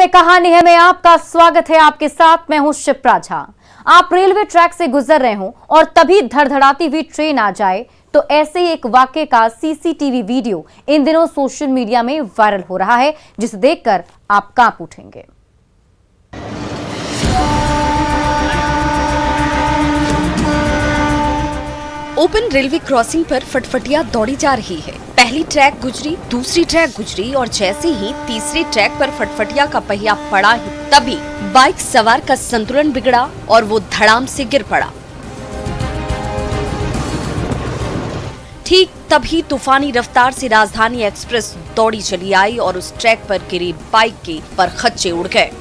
कहानी है में आपका स्वागत है। आपके साथ मैं हूं शिप्रा झा। आप रेलवे ट्रैक से गुजर रहे हो और तभी धड़धड़ाती हुई ट्रेन आ जाए तो ऐसे ही एक वाकये का सीसीटीवी वीडियो इन दिनों सोशल मीडिया में वायरल हो रहा है, जिसे देखकर आप कांप उठेंगे। ओपन रेलवे क्रॉसिंग पर फटफटिया दौड़ी जा रही है। पहली ट्रैक गुजरी, दूसरी ट्रैक गुजरी और जैसे ही तीसरे ट्रैक पर फटफटिया का पहिया पड़ा ही तभी बाइक सवार का संतुलन बिगड़ा और वो धड़ाम से गिर पड़ा। ठीक तभी तूफानी रफ्तार से राजधानी एक्सप्रेस दौड़ी चली आई और उस ट्रैक पर गिरी बाइक के परखच्चे उड़ गए।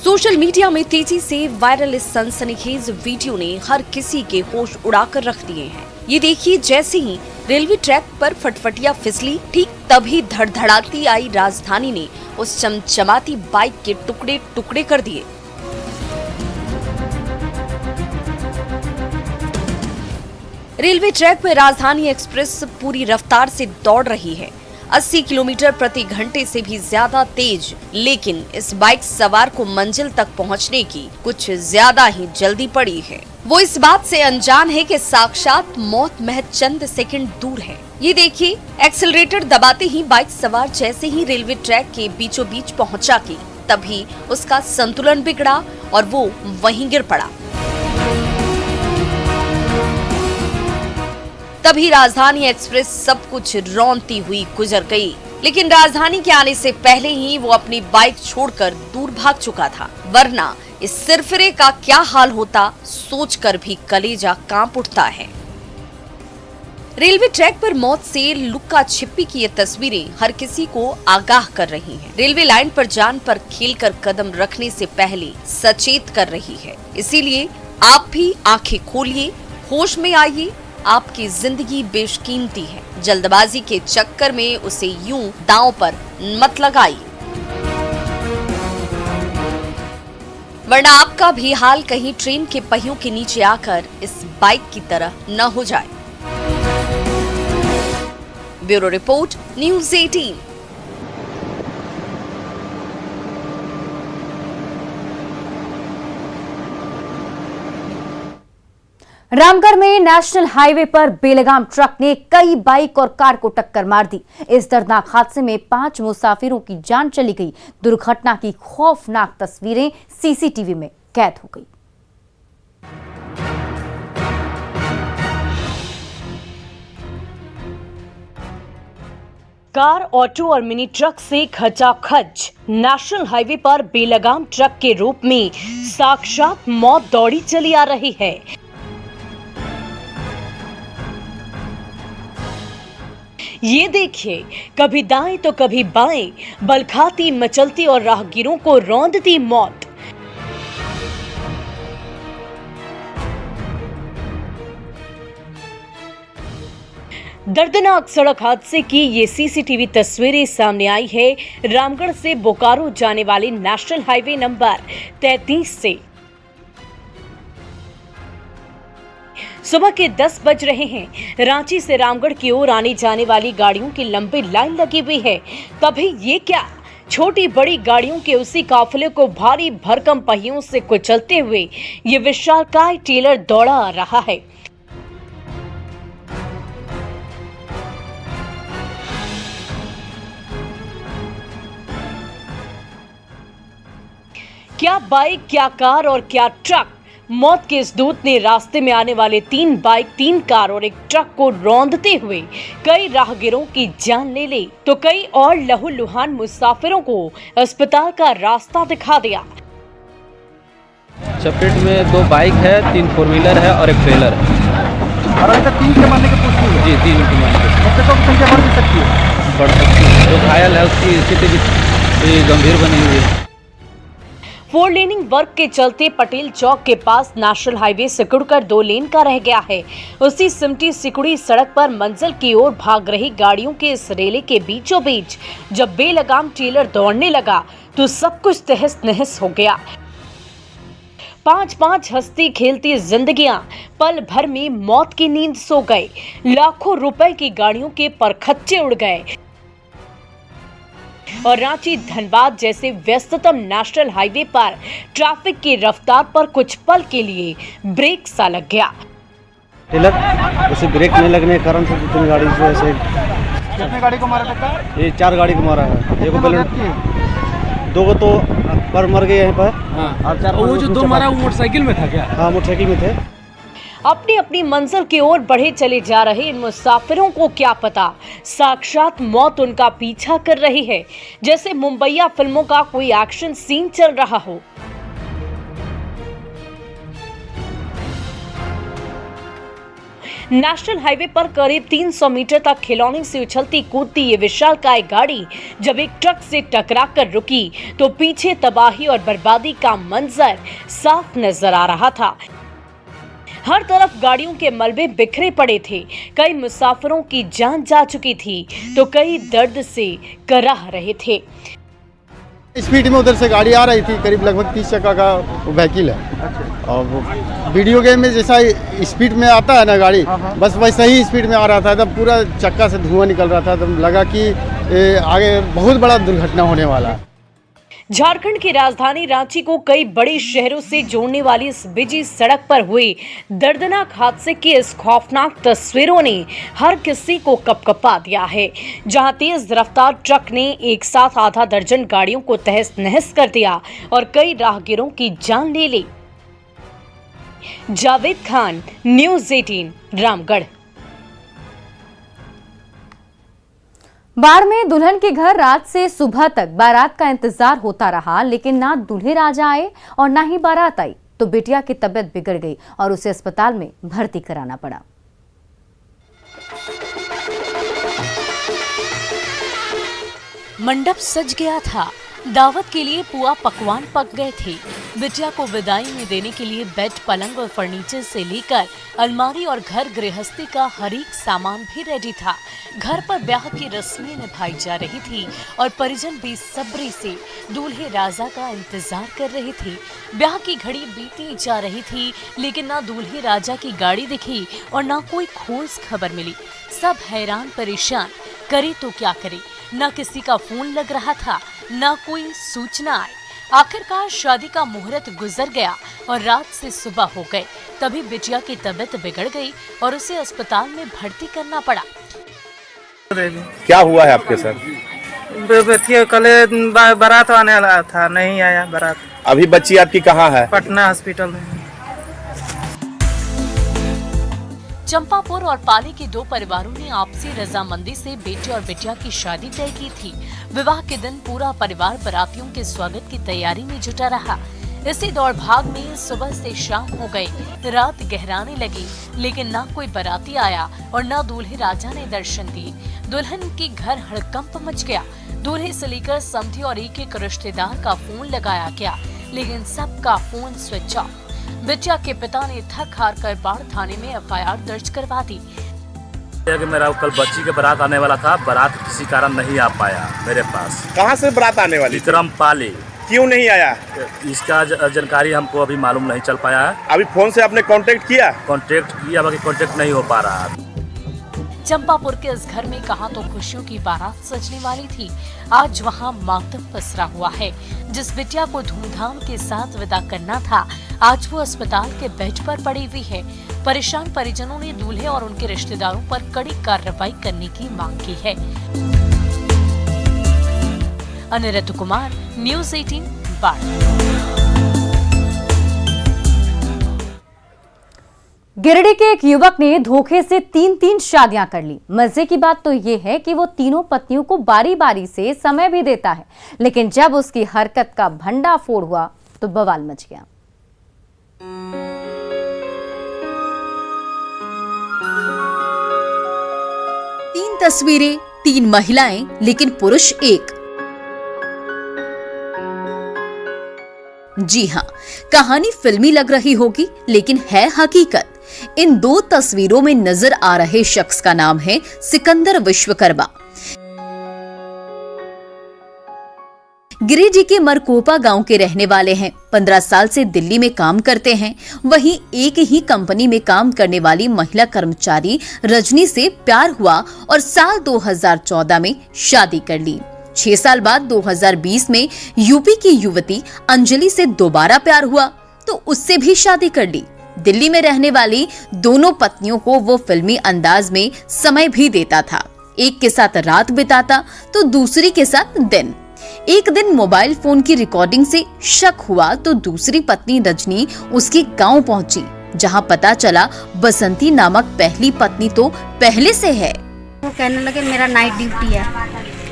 सोशल मीडिया में तेजी से वायरल इस सनसनीखेज वीडियो ने हर किसी के होश उड़ाकर रख दिए हैं। ये देखिए, जैसे ही रेलवे ट्रैक पर फटफटिया फिसली, ठीक तभी धड़धड़ाती आई राजधानी ने उस चमचमाती बाइक के टुकड़े टुकड़े कर दिए। रेलवे ट्रैक पर राजधानी एक्सप्रेस पूरी रफ्तार से दौड़ रही है, 80 किलोमीटर प्रति घंटे से भी ज्यादा तेज। लेकिन इस बाइक सवार को मंजिल तक पहुंचने की कुछ ज्यादा ही जल्दी पड़ी है। वो इस बात से अनजान है कि साक्षात मौत महज चंद सेकंड दूर है। ये देखिए, एक्सेलरेटर दबाते ही बाइक सवार जैसे ही रेलवे ट्रैक के बीचों बीच पहुंचा की तभी उसका संतुलन बिगड़ा और वो वहीं गिर पड़ा। तभी राजधानी एक्सप्रेस सब कुछ रौंदती हुई गुजर गई, लेकिन राजधानी के आने से पहले ही वो अपनी बाइक छोड़कर दूर भाग चुका था, वरना इस सिरफिरे का क्या हाल होता सोचकर भी कलेजा कांप उठता है। रेलवे ट्रैक पर मौत से लुक्का छिपी की ये तस्वीरें हर किसी को आगाह कर रही हैं। रेलवे लाइन पर जान पर खेलकर कदम रखने से पहले सचेत कर रही है। इसीलिए आप भी आंखें खोलिए, होश में आइए। आपकी जिंदगी बेशकीमती है, जल्दबाजी के चक्कर में उसे यूं दांव पर मत लगाइए, वरना आपका भी हाल कहीं ट्रेन के पहियों के नीचे आकर इस बाइक की तरह न हो जाए। Bureau report, news 18। रामगढ़ में नेशनल हाईवे पर बेलगाम ट्रक ने कई बाइक और कार को टक्कर मार दी। इस दर्दनाक हादसे में 5 मुसाफिरों की जान चली गई। दुर्घटना की खौफनाक तस्वीरें सीसीटीवी में कैद हो गई। कार, ऑटो और मिनी ट्रक से खचाखच नेशनल हाईवे पर बेलगाम ट्रक के रूप में साक्षात मौत दौड़ी चली आ रही है। ये देखिए, कभी दाएं तो कभी बाएं, बल खाती मचलती और राहगीरों को रौंदती मौत। दर्दनाक सड़क हादसे की ये सीसीटीवी तस्वीरें सामने आई है रामगढ़ से बोकारो जाने वाले नेशनल हाईवे नंबर 33 से। सुबह के 10 बज रहे हैं। रांची से रामगढ़ की ओर आने जाने वाली गाड़ियों की लंबी लाइन लगी हुई है। तभी ये क्या, छोटी बड़ी गाड़ियों के उसी काफिले को भारी भरकम पहियों से कुचलते हुए ये विशालकाय ट्रेलर दौड़ा आ रहा है। क्या बाइक, क्या कार और क्या ट्रक। मौत के इस दूत ने रास्ते में आने वाले 3 बाइक, 3 कार और एक ट्रक को रौंदते हुए कई राहगीरों की जान ले ली तो कई और लहूलुहान मुसाफिरों को अस्पताल का रास्ता दिखा दिया। चपेट में 2 बाइक है, 3 4 व्हीलर है और एक ट्रेलर है। और अभी तक 3 के मरने की पुष्टि हुई है। जी, 3 की मरने की। मौके तो संख्या बढ़ भी सकती है। बढ़ सकती है। जो घायल है उसकी स्थिति भी गंभीर बनी हुई है। 4 लेनिंग वर्क के चलते पटेल चौक के पास नेशनल हाईवे सिकुड़कर 2 लेन का रह गया है। उसी सिमटी सिकुड़ी सड़क पर मंजिल की ओर भाग रही गाड़ियों के इस रेले के बीचों बीच जब बेलगाम ट्रेलर दौड़ने लगा तो सब कुछ तहस नहस हो गया। 5-5 हंसती खेलती जिंदगियां पल भर में मौत की नींद सो गए। लाखों रुपए की गाड़ियों के परखच्चे उड़ गए। और रांची धनबाद जैसे व्यस्ततम नेशनल हाईवे पर ट्रैफिक की रफ्तार पर कुछ पल के लिए ब्रेक सा लग गया। ट्रेलर उसे ब्रेक नहीं लगने के कारण से 2-3 गाड़ी जो ऐसे कितने गाड़ी को मारा टक्कर? ये 4 गाड़ी को मारा है। एक कितने को लोग की? 2 को तो पर मर गए यहीं पर। और 4 वो जो 2 मारा वो मोटरसाइकिल में था क्या? हाँ, मोटरसाइकिल में थे। अपनी अपनी मंजिल की ओर बढ़े चले जा रहे इन मुसाफिरों को क्या पता, साक्षात मौत उनका पीछा कर रही है, जैसे मुंबईया फिल्मों का कोई एक्शन सीन चल रहा हो। नेशनल हाईवे पर करीब 300 मीटर तक खिलौने से उछलती कूदती ये विशालकाय गाड़ी जब एक ट्रक से टकराकर रुकी तो पीछे तबाही और बर्बादी का मंजर साफ नजर आ रहा था। हर तरफ गाड़ियों के मलबे बिखरे पड़े थे। कई मुसाफिरों की जान जा चुकी थी तो कई दर्द से कराह रहे थे। स्पीड में उधर से गाड़ी आ रही थी, करीब लगभग 30 चक्का का व्हीकल है। और वो वीडियो गेम में जैसा स्पीड में आता है ना गाड़ी, बस वैसा ही स्पीड में आ रहा था। तब पूरा चक्का से धुआं निकल रहा था। तब लगा कि आगे बहुत बड़ा दुर्घटना होने वाला है। झारखंड की राजधानी रांची को कई बड़े शहरों से जोड़ने वाली इस बिजी सड़क पर हुए दर्दनाक हादसे की इस खौफनाक तस्वीरों ने हर किसी को कपकपा दिया है, जहां तेज रफ्तार ट्रक ने एक साथ आधा दर्जन गाड़ियों को तहस नहस कर दिया और कई राहगीरों की जान ले ली। जावेद खान, न्यूज़ 18, रामगढ़। बाढ़ में दुल्हन के घर रात से सुबह तक बारात का इंतजार होता रहा, लेकिन ना दूल्हे राजा आए और ना ही बारात आई, तो बिटिया की तबीयत बिगड़ गई और उसे अस्पताल में भर्ती कराना पड़ा। मंडप सज गया था, दावत के लिए पुआ पकवान पक गए थे। बिटिया को विदाई में देने के लिए बेड, पलंग और फर्नीचर से लेकर अलमारी और घर गृहस्थी का हर एक सामान भी रेडी था। घर पर ब्याह की रस्में निभाई जा रही थी और परिजन बेसब्री से दूल्हे राजा का इंतजार कर रहे थे। ब्याह की घड़ी बीती जा रही थी, लेकिन ना दूल्हे राजा की गाड़ी दिखी और ना कोई ठोस खबर मिली। सब हैरान परेशान, करे तो क्या करे, ना किसी का फोन लग रहा था, ना कोई सूचना आई। आखिरकार शादी का मुहूर्त गुजर गया और रात से सुबह हो गए, तभी बिटिया की तबीयत बिगड़ गई और उसे अस्पताल में भर्ती करना पड़ा। क्या हुआ है आपके साथ? कल बारात आने वाला था, नहीं आया बारात। अभी बच्ची आपकी कहाँ है? पटना हॉस्पिटल में। चंपापुर और पाली के 2 परिवारों ने आपसी रजामंदी से बेटे और बिटिया की शादी तय की थी। विवाह के दिन पूरा परिवार बारातियों के स्वागत की तैयारी में जुटा रहा। इसी दौड़ भाग में सुबह से शाम हो गई, रात गहराने लगी, लेकिन ना कोई बाराती आया और ना दूल्हे राजा ने दर्शन दिए। दुल्हन के घर हड़कंप मच गया। दूल्हे से लेकर समधी और एक रिश्तेदार का फोन लगाया गया, लेकिन सबका फोन स्विच ऑफ। बिटिया के पिता ने थक हार कर बाढ़ थाने में एफआईआर दर्ज करवा दी। कि मेरा कल बच्ची के बारात आने वाला था, बारात किसी कारण नहीं आ पाया मेरे पास। कहाँ से बारात आने वाली? विक्रम पाली। क्यों नहीं आया? इसका जानकारी हमको अभी मालूम नहीं चल पाया है। अभी फोन से आपने कांटेक्ट किया? कांटेक्ट किया, बाकी कांटेक्ट नहीं हो पा रहा है। चंपापुर के इस घर में कहां तो खुशियों की बारात सजने वाली थी, आज वहां मातम पसरा हुआ है। जिस बिटिया को धूमधाम के साथ विदा करना था, आज वो अस्पताल के बेड पर पड़ी हुई है। परेशान परिजनों ने दूल्हे और उनके रिश्तेदारों पर कड़ी कार्रवाई करने की मांग की है। अनिरुद्ध कुमार, न्यूज़ 18, बाढ़। गिरिडीह के एक युवक ने धोखे से 3 शादियां कर ली। मजे की बात तो ये है कि वो तीनों पत्नियों को बारी बारी से समय भी देता है, लेकिन जब उसकी हरकत का भंडाफोड़ हुआ तो बवाल मच गया। तीन तस्वीरें, 3 महिलाएं, लेकिन पुरुष एक। जी हाँ, कहानी फिल्मी लग रही होगी, लेकिन है हकीकत। इन 2 तस्वीरों में नजर आ रहे शख्स का नाम है सिकंदर विश्वकर्मा। गिरिडीह के मरकोपा गांव के रहने वाले हैं। 15 साल से दिल्ली में काम करते हैं। वहीं एक ही कंपनी में काम करने वाली महिला कर्मचारी रजनी से प्यार हुआ और साल 2014 में शादी कर ली। 6 साल बाद 2020 में यूपी की युवती अंजलि से दोबारा प्यार हुआ तो उससे भी शादी कर ली। दिल्ली में रहने वाली दोनों पत्नियों को वो फिल्मी अंदाज में समय भी देता था। एक के साथ रात बिताता तो दूसरी के साथ दिन। एक दिन मोबाइल फोन की रिकॉर्डिंग से शक हुआ तो दूसरी पत्नी रजनी उसके गांव पहुंची, जहां पता चला बसंती नामक पहली पत्नी तो पहले से है। वो कहने लगे मेरा नाइट ड्यूटी है।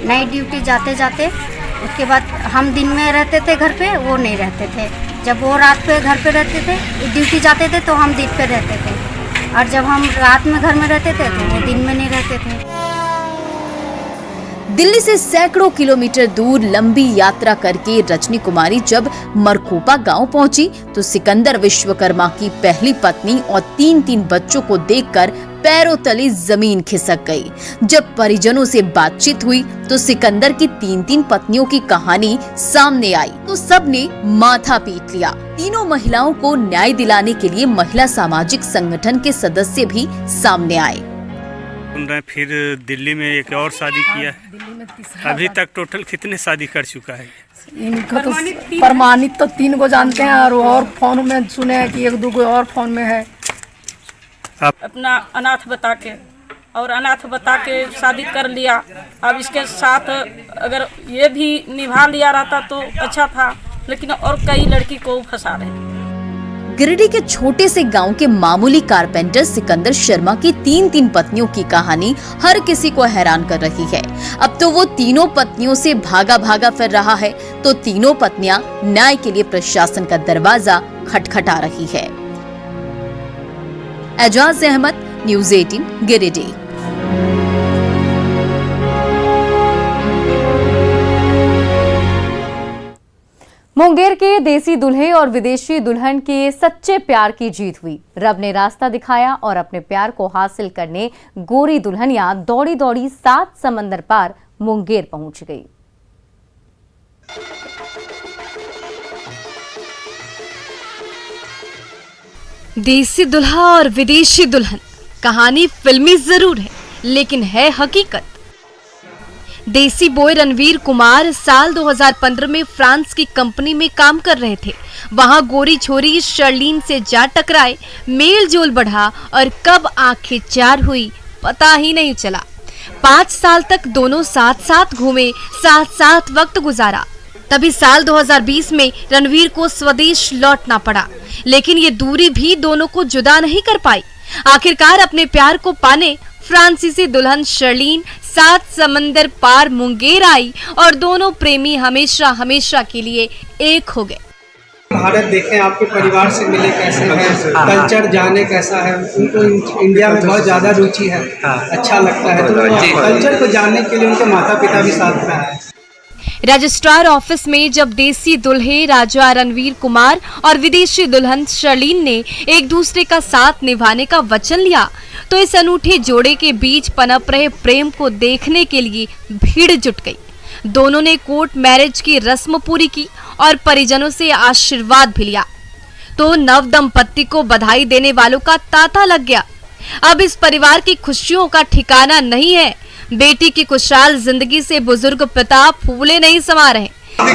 नाइट ड्यूटी जाते जाते उसके बाद हम दिन में रहते थे घर पे, वो नहीं रहते थे। जब वो रात पे घर पे रहते थे, ड्यूटी जाते थे तो हम दिन पे रहते थे, और जब हम रात में घर में रहते थे तो वो दिन में नहीं रहते थे। दिल्ली से सैकड़ों किलोमीटर दूर लंबी यात्रा करके रजनी कुमारी जब मरकोपा गांव पहुंची तो सिकंदर विश्वकर्मा की पहली पत्नी और 3 बच्चों को देखकर पैरों तले जमीन खिसक गई। जब परिजनों से बातचीत हुई तो सिकंदर की 3 पत्नियों की कहानी सामने आई तो सबने माथा पीट लिया। तीनों महिलाओं को न्याय दिलाने के लिए महिला सामाजिक संगठन के सदस्य भी सामने आए। फिर दिल्ली में एक और शादी किया है। अभी तक टोटल कितने शादी कर चुका है? इनका तो प्रमाणित तो 3 को जानते हैं, और फोन में सुने हैं कि 1-2 और फोन में है। अपना अनाथ बता के शादी कर लिया। अब इसके साथ अगर ये भी निभा लिया रहता तो अच्छा था, लेकिन और कई लड़की को फंसा रहे। गिरिडीह के छोटे से गांव के मामूली कारपेंटर सिकंदर शर्मा की 3 पत्नियों की कहानी हर किसी को हैरान कर रही है। अब तो वो तीनों पत्नियों से भागा फिर रहा है तो तीनों पत्नियां न्याय के लिए प्रशासन का दरवाजा खटखटा रही है। एजाज अहमद, न्यूज़ 18, गिरिडीह। मुंगेर के देसी दूल्हे और विदेशी दुल्हन के सच्चे प्यार की जीत हुई। रब ने रास्ता दिखाया और अपने प्यार को हासिल करने गोरी दुल्हनिया दौड़ी 7 समंदर पार मुंगेर पहुंच गई। देसी दुल्हा और विदेशी दुल्हन, कहानी फिल्मी जरूर है लेकिन है हकीकत। देसी बॉय रणवीर कुमार साल 2015 में फ्रांस की कंपनी में काम कर रहे थे। वहां गोरी छोरी शर्लीन से जा टकराए, मेल जोल बढ़ा और कब आंखें चार हुई पता ही नहीं चला। 5 साल तक दोनों साथ घूमे, साथ वक्त गुजारा। तभी साल 2020 में रणवीर को स्वदेश लौटना पड़ा, लेकिन ये दूरी भी दोनों को जुदा नहीं कर पाई। आखिरकार अपने प्यार को पाने फ्रांसीसी दुल्हन शर्लीन 7 समंदर पार मुंगेर आई और दोनों प्रेमी हमेशा के लिए एक हो गए। भारत देखें, आपके परिवार से मिले कैसे हैं, कल्चर जाने कैसा है। उनको इंडिया में बहुत ज़्यादा रुचि है, अच्छा लगता है, तो कल्चर को जानने के लिए उनके माता पिता भी साथ में आए। रजिस्ट्रार ऑफिस में जब देसी दुल्हे राजा रणवीर कुमार और विदेशी दुल्हन शर्लीन ने एक दूसरे का साथ निभाने का वचन लिया तो इस अनूठे जोड़े के बीच पनप रहे प्रेम को देखने के लिए भीड़ जुट गई। दोनों ने कोर्ट मैरिज की रस्म पूरी की और परिजनों से आशीर्वाद भी लिया तो नव दंपत्ति को बधाई देने वालों का तांता लग गया। अब इस परिवार की खुशियों का ठिकाना नहीं है। बेटी की खुशहाल जिंदगी से बुजुर्ग पिता फूले नहीं समा रहे।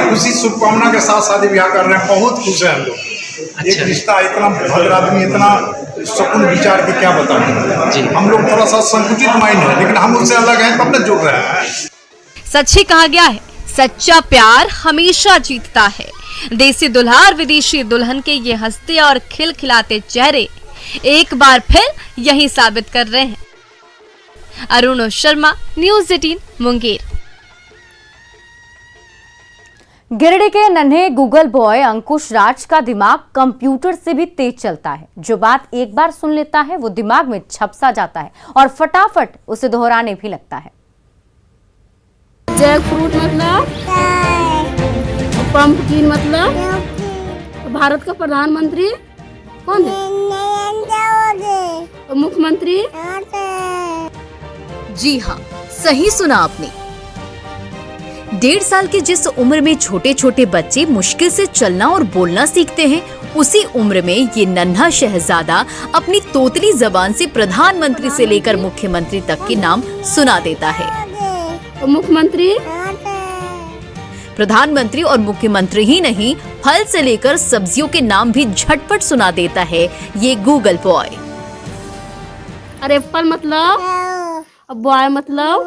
खुशी शुभकामना के साथ शादी ब्याह कर रहे हैं, बहुत खुश है हम लोग। एक रिश्ता इतना भद्र आदमी, इतना सकुन विचार के क्या बताएं। हम लोग थोड़ा सा संकुचित माइंड है, लेकिन हम उससे अलग हैं तब न जुड़ रहे हैं। सच ही कहा गया है, सच्चा प्यार हमेशा जीतता है। देसी दुल्हा और विदेशी दुल्हन के ये हंसते और खिलखिलाते चेहरे एक बार फिर यही साबित कर रहे हैं। अरुण शर्मा, न्यूज़ 18, मुंगेर। गिरिडीह के नन्हे गूगल बॉय अंकुश राज का दिमाग कंप्यूटर से भी तेज चलता है। जो बात एक बार सुन लेता है वो दिमाग में छप सा जाता है और फटाफट उसे दोहराने भी लगता है। जैक फ्रूट मतलब, पंपकिन मतलब, भारत का प्रधानमंत्री कौन है? मुख्यमंत्री। जी हाँ, सही सुना आपने। 1.5 साल की जिस उम्र में छोटे छोटे बच्चे मुश्किल से चलना और बोलना सीखते हैं, उसी उम्र में ये नन्हा शहजादा अपनी तोतली जबान से प्रधानमंत्री से लेकर मुख्यमंत्री तक के नाम सुना देता है। मुख्यमंत्री, प्रधानमंत्री और मुख्यमंत्री ही नहीं, फल से लेकर सब्जियों के नाम भी झटपट सुना देता है ये गूगल बॉय। अरे एप्पल मतलब, बॉय मतलब,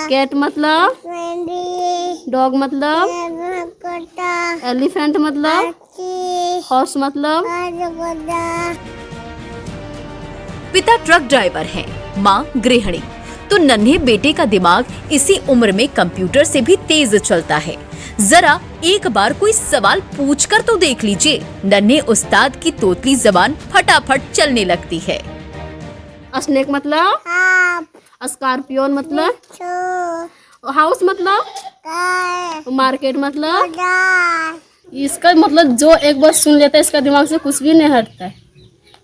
कैट मतलब, डॉग मतलब, एलिफेंट मतलब, हॉर्स मतलब। पिता ट्रक ड्राइवर हैं, माँ गृहिणी, तो नन्हे बेटे का दिमाग इसी उम्र में कंप्यूटर से भी तेज चलता है। जरा एक बार कोई सवाल पूछकर तो देख लीजिए, नन्हे उस्ताद की तोतली जबान फटाफट चलने लगती है। स्नेक मतलब, स्कॉर्पियन मतलब, हाउस मतलब, मार्केट मतलब। इसका मतलब जो एक बार सुन लेता है इसका दिमाग से कुछ भी नहीं हटता है।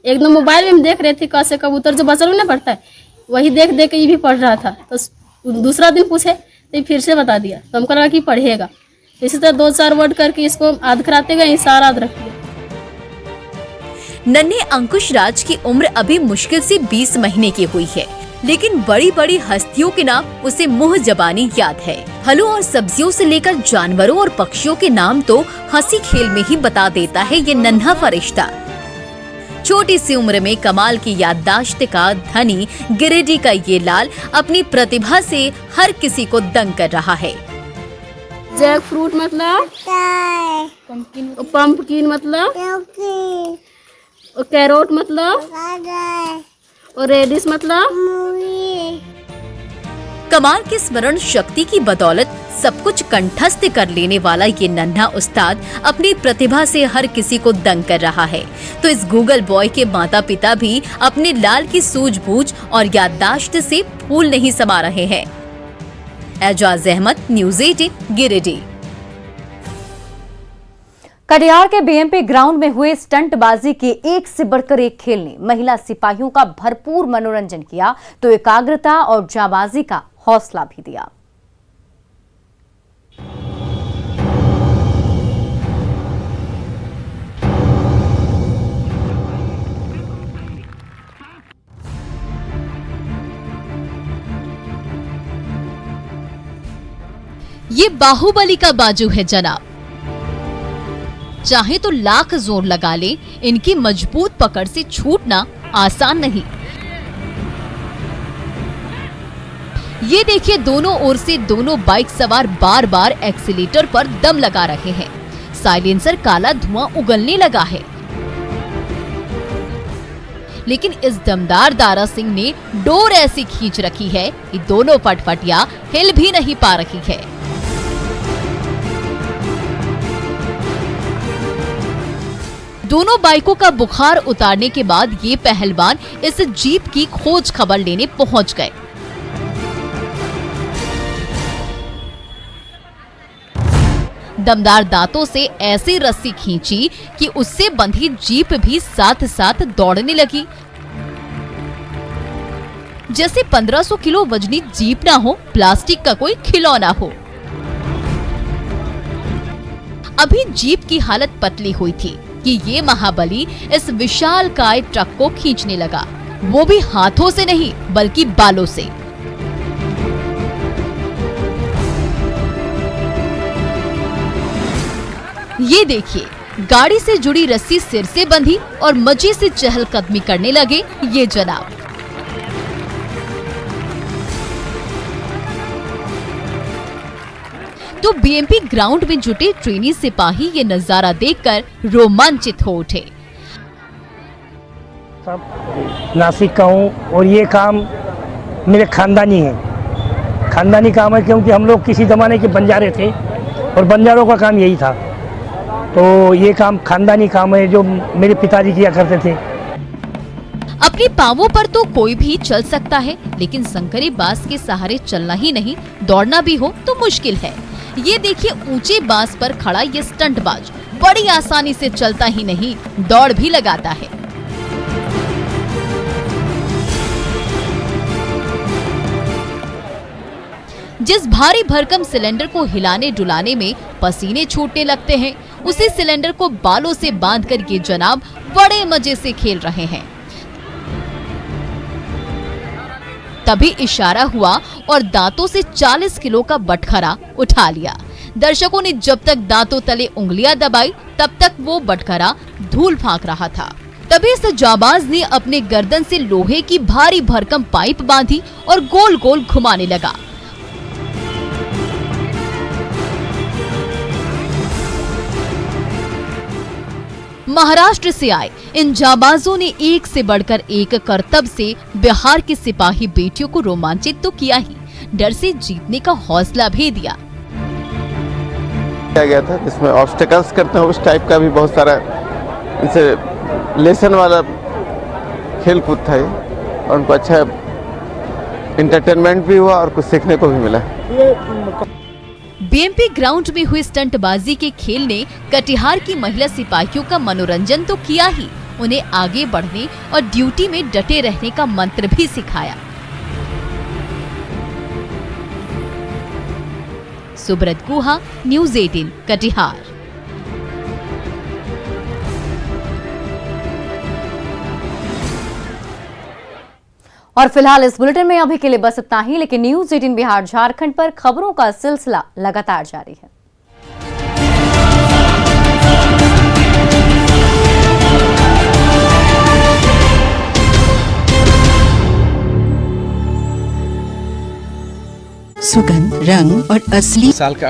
एकदम मोबाइल में हम देख रहे थे कैसे कबूतर जो बच्चा लोग ना पढ़ता है, वही देख देख के ये भी पढ़ रहा था। तो दूसरा दिन पूछे तो फिर से बता दिया, तो हमको लगा कि पढ़ेगा। इसी तरह 2-4 वर्ड करके इसको याद कराते गए, सारा याद रख दिया। नन्हे अंकुश राज की उम्र अभी मुश्किल से 20 महीने की हुई है, लेकिन बड़ी बड़ी हस्तियों के नाम उसे मुंह जबानी याद है। फलों और सब्जियों से लेकर जानवरों और पक्षियों के नाम तो हंसी खेल में ही बता देता है ये नन्हा फरिश्ता। छोटी सी उम्र में कमाल की याददाश्त का धनी गिरिडीह का ये लाल अपनी प्रतिभा से हर किसी को दंग कर रहा है। जैक फ्रूट मतलब, पंपकिन मतलब, कैरोट मतलब, और रेडिश मतलब। कमाल की स्मरण शक्ति की बदौलत सब कुछ कंठस्थ कर लेने वाला ये नन्हा उस्ताद अपनी प्रतिभा से हर किसी को दंग कर रहा है। तो इस गूगल बॉय के माता पिता भी अपने लाल की सूझबूझ और याददाश्त से फूल नहीं समा रहे हैं। एजाज अहमद, न्यूज़ 18, गिरिडीह। कटिहार के बीएमपी ग्राउंड में हुए स्टंटबाजी के एक से बढ़कर एक खेल ने महिला सिपाहियों का भरपूर मनोरंजन किया, तो एकाग्रता और जाबाजी का हौसला भी दिया। ये बाहुबली का बाजू है जनाब, चाहे तो लाख जोर लगा ले, इनकी मजबूत पकड़ से छूटना आसान नहीं। ये देखिए, दोनों ओर से दोनों बाइक सवार बार बार एक्सीलेटर पर दम लगा रहे हैं। साइलेंसर काला धुआं उगलने लगा है, लेकिन इस दमदार दारा सिंह ने डोर ऐसी खींच रखी है कि दोनों फटफटिया हिल भी नहीं पा रही है। दोनों बाइकों का बुखार उतारने के बाद ये पहलवान इस जीप की खोज खबर लेने पहुंच गए। दमदार दांतों से ऐसी रस्सी खींची कि उससे बंधी जीप भी साथ साथ दौड़ने लगी। जैसे 1500 किलो वजनी जीप ना हो, प्लास्टिक का कोई खिलौना हो। अभी जीप की हालत पतली हुई थी कि ये महाबली इस विशालकाय ट्रक को खींचने लगा, वो भी हाथों से नहीं बल्कि बालों से। ये देखिए, गाड़ी से जुड़ी रस्सी सिर से बंधी और मजे से चहलकदमी करने लगे ये जनाब। तो बीएमपी ग्राउंड में जुटे ट्रेनी सिपाही ये नजारा देखकर रोमांचित हो उठे। नासिक का हूँ और ये काम मेरे खानदानी है, खानदानी काम है, क्योंकि हम लोग किसी जमाने के बंजारे थे और बंजारों का काम यही था। तो ये काम खानदानी काम है जो मेरे पिताजी किया करते थे। अपने पांवों पर तो कोई भी चल सकता है, लेकिन संकरे बांस के सहारे चलना ही नहीं, दौड़ना भी हो तो मुश्किल है। ये देखिए, ऊंचे बांस पर खड़ा ये स्टंटबाज बड़ी आसानी से चलता ही नहीं, दौड़ भी लगाता है। जिस भारी भरकम सिलेंडर को हिलाने डुलाने में पसीने छूटने लगते हैं, उसी सिलेंडर को बालों से बांधकर ये जनाब बड़े मजे से खेल रहे हैं। तभी इशारा हुआ और दांतों से 40 किलो का बटखरा उठा लिया। दर्शकों ने जब तक दांतों तले उंगलियां दबाई तब तक वो बटखरा धूल फांक रहा था। तभी इस जाबाज ने अपने गर्दन से लोहे की भारी भरकम पाइप बांधी और गोल गोल घुमाने लगा। महाराष्ट्र से आए इन जाबाजों ने एक से बढ़कर एक करतब से बिहार की सिपाही बेटियों को रोमांचित तो किया ही, डर से जीतने का हौसला भी दिया। किया गया था जिसमें ऑब्स्टेकल्स करते हैं उस टाइप का भी बहुत सारा इनसे लेसन वाला खेल कूद था ये, और उनको अच्छा इंटरटेनमेंट भी हुआ और कुछ सीखने को भी मिला। बीएमपी ग्राउंड में हुए स्टंटबाजी के खेल ने कटिहार की महिला सिपाहियों का मनोरंजन तो किया ही, उन्हें आगे बढ़ने और ड्यूटी में डटे रहने का मंत्र भी सिखाया। सुब्रत गुहा, न्यूज़ 18 कटिहार। और फिलहाल इस बुलेटिन में अभी के लिए बस इतना ही, लेकिन न्यूज़ 18 बिहार झारखंड पर खबरों का सिलसिला लगातार जारी है। सुगंध, रंग और असली साल का